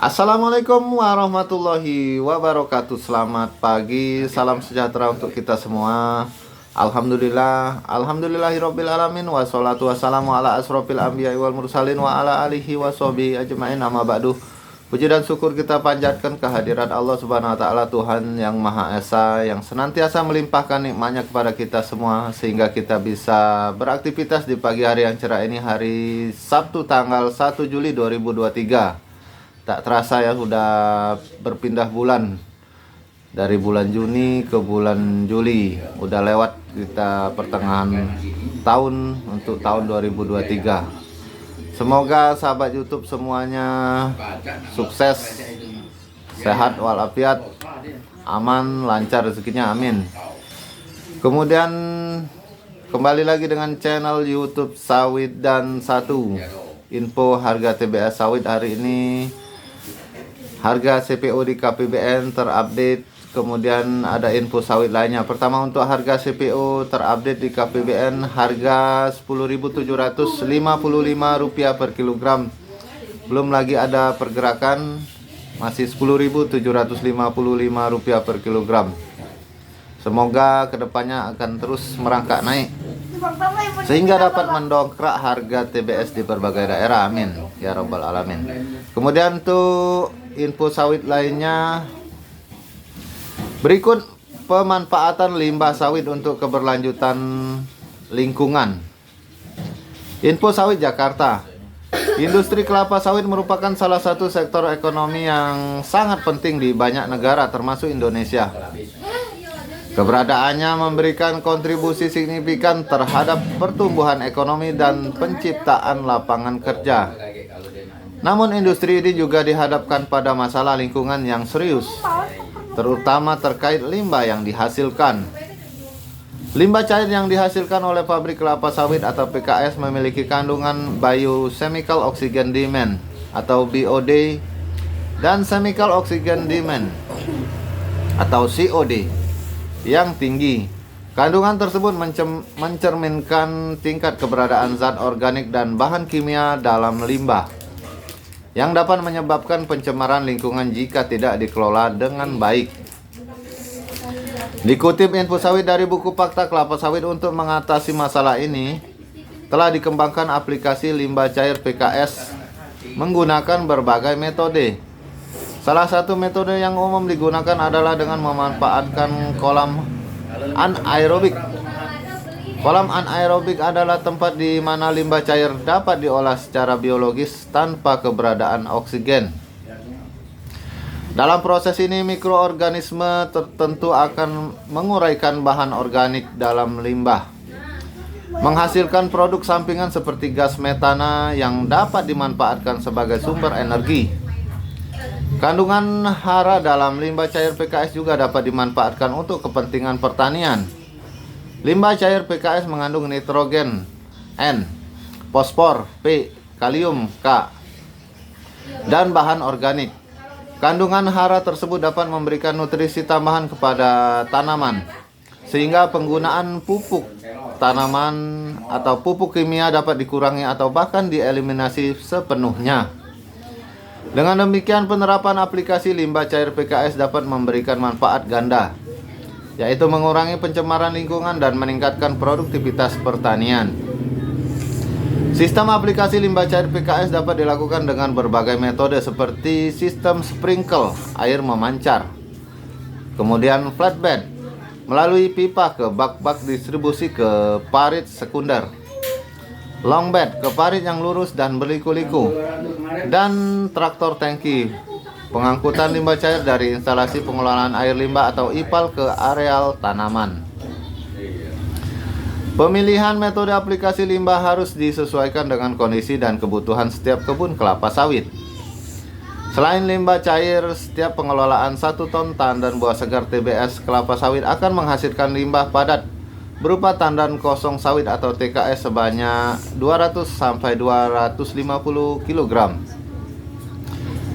Assalamualaikum warahmatullahi wabarakatuh. Selamat pagi, salam sejahtera untuk kita semua. Alhamdulillahirabbil alamin, wassalatu wassalamu ala asrofil anbiya'i wal mursalin wa ala alihi washabihi ajmain, amma ba'du. Puji dan syukur kita panjatkan kehadirat Allah Subhanahu wa taala, Tuhan yang Maha Esa, yang senantiasa melimpahkan nikmatnya kepada kita semua sehingga kita bisa beraktivitas di pagi hari yang cerah ini, hari Sabtu tanggal 1 Juli 2023. Tak terasa ya, sudah berpindah bulan. Dari bulan Juni ke bulan Juli. Udah lewat kita pertengahan tahun untuk tahun 2023. Semoga sahabat YouTube semuanya sukses, sehat walafiat, aman, lancar rezekinya, amin. Kemudian kembali lagi dengan channel YouTube Sawit dan Satu. Info harga TBS sawit hari ini. Harga CPO di KPBN terupdate, kemudian ada info sawit lainnya. Pertama, untuk harga CPO terupdate di KPBN, harga Rp10.755 per kilogram. Belum lagi ada pergerakan, masih Rp10.755 per kilogram. Semoga kedepannya akan terus merangkak naik sehingga dapat mendongkrak harga TBS di berbagai daerah, amin ya rabbal alamin. Kemudian untuk info sawit lainnya, berikut pemanfaatan limbah sawit untuk keberlanjutan lingkungan. Info sawit Jakarta. Industri kelapa sawit merupakan salah satu sektor ekonomi yang sangat penting di banyak negara termasuk Indonesia. Keberadaannya memberikan kontribusi signifikan terhadap pertumbuhan ekonomi dan penciptaan lapangan kerja. Namun industri ini juga dihadapkan pada masalah lingkungan yang serius, terutama terkait limbah yang dihasilkan. Limbah cair yang dihasilkan oleh pabrik kelapa sawit atau PKS memiliki kandungan Biochemical Oxygen Demand atau BOD dan Chemical Oxygen Demand atau COD yang tinggi. Kandungan tersebut mencerminkan tingkat keberadaan zat organik dan bahan kimia dalam limbah yang dapat menyebabkan pencemaran lingkungan jika tidak dikelola dengan baik. Dikutip info sawit dari buku Fakta Kelapa Sawit, untuk mengatasi masalah ini telah dikembangkan aplikasi limbah cair PKS menggunakan berbagai metode. Salah satu metode yang umum digunakan adalah dengan memanfaatkan kolam anaerobik. Kolam anaerobik adalah tempat di mana limbah cair dapat diolah secara biologis tanpa keberadaan oksigen. Dalam proses ini, mikroorganisme tertentu akan menguraikan bahan organik dalam limbah, menghasilkan produk sampingan seperti gas metana yang dapat dimanfaatkan sebagai sumber energi. Kandungan hara dalam limbah cair PKS juga dapat dimanfaatkan untuk kepentingan pertanian. Limbah cair PKS mengandung nitrogen N, fosfor P, kalium K, dan bahan organik. Kandungan hara tersebut dapat memberikan nutrisi tambahan kepada tanaman, sehingga penggunaan pupuk tanaman atau pupuk kimia dapat dikurangi atau bahkan dieliminasi sepenuhnya. Dengan demikian, penerapan aplikasi limbah cair PKS dapat memberikan manfaat ganda, yaitu mengurangi pencemaran lingkungan dan meningkatkan produktivitas pertanian. Sistem aplikasi limbah cair PKS dapat dilakukan dengan berbagai metode seperti sistem sprinkle, air memancar, kemudian flatbed, melalui pipa ke bak-bak distribusi ke parit sekunder, long bed ke parit yang lurus dan berliku-liku, dan traktor tangki, pengangkutan limbah cair dari instalasi pengelolaan air limbah atau IPAL ke areal tanaman. Pemilihan metode aplikasi limbah harus disesuaikan dengan kondisi dan kebutuhan setiap kebun kelapa sawit. Selain limbah cair, setiap pengelolaan 1 ton tandan buah segar TBS kelapa sawit akan menghasilkan limbah padat berupa tandan kosong sawit atau TKS sebanyak 200 sampai 250 kg.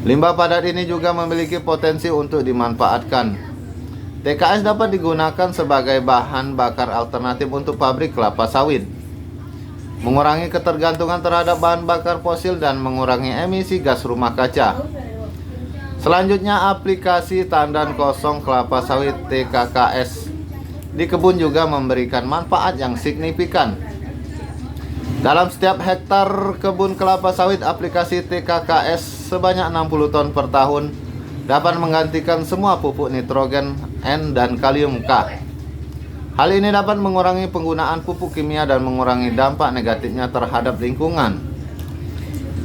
Limbah padat ini juga memiliki potensi untuk dimanfaatkan. TKS dapat digunakan sebagai bahan bakar alternatif untuk pabrik kelapa sawit, mengurangi ketergantungan terhadap bahan bakar fosil dan mengurangi emisi gas rumah kaca. Selanjutnya, aplikasi tandan kosong kelapa sawit TKKS di kebun juga memberikan manfaat yang signifikan. Dalam setiap hektar kebun kelapa sawit, aplikasi TKKS sebanyak 60 ton per tahun dapat menggantikan semua pupuk nitrogen N dan kalium K. Hal ini dapat mengurangi penggunaan pupuk kimia dan mengurangi dampak negatifnya terhadap lingkungan.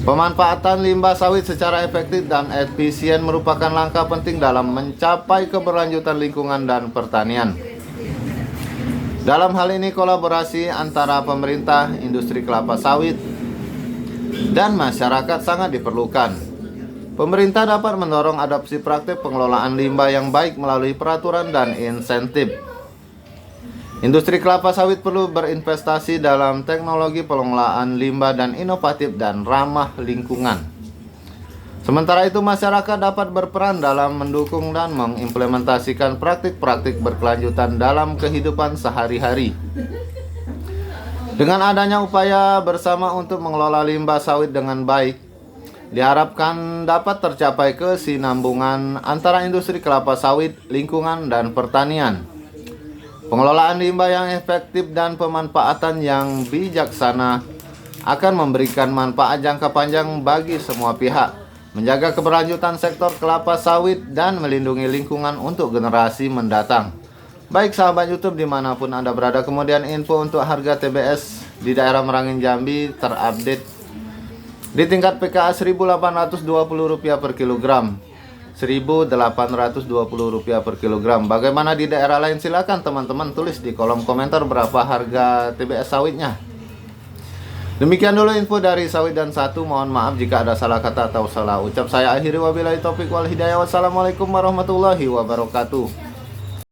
Pemanfaatan limbah sawit secara efektif dan efisien merupakan langkah penting dalam mencapai keberlanjutan lingkungan dan pertanian. Dalam hal ini, kolaborasi antara pemerintah, industri kelapa sawit, dan masyarakat sangat diperlukan. Pemerintah dapat mendorong adopsi praktik pengelolaan limbah yang baik melalui peraturan dan insentif. Industri kelapa sawit perlu berinvestasi dalam teknologi pengelolaan limbah dan inovatif dan ramah lingkungan. Sementara itu, masyarakat dapat berperan dalam mendukung dan mengimplementasikan praktik-praktik berkelanjutan dalam kehidupan sehari-hari. Dengan adanya upaya bersama untuk mengelola limbah sawit dengan baik, diharapkan dapat tercapai kesinambungan antara industri kelapa sawit, lingkungan, dan pertanian. Pengelolaan limbah yang efektif dan pemanfaatan yang bijaksana akan memberikan manfaat jangka panjang bagi semua pihak, menjaga keberlanjutan sektor kelapa sawit, dan melindungi lingkungan untuk generasi mendatang. Baik sahabat YouTube dimanapun Anda berada, kemudian info untuk harga TBS di daerah Merangin Jambi terupdate di tingkat PKA Rp1.820 per kilogram, Rp1.820 per kilogram. Bagaimana di daerah lain? Silakan teman-teman tulis di kolom komentar berapa harga TBS sawitnya. Demikian dulu info dari Sawit dan Satu. Mohon maaf jika ada salah kata atau salah ucap. Saya akhiri, wabillahi taufik wal hidayah. Wassalamualaikum warahmatullahi wabarakatuh.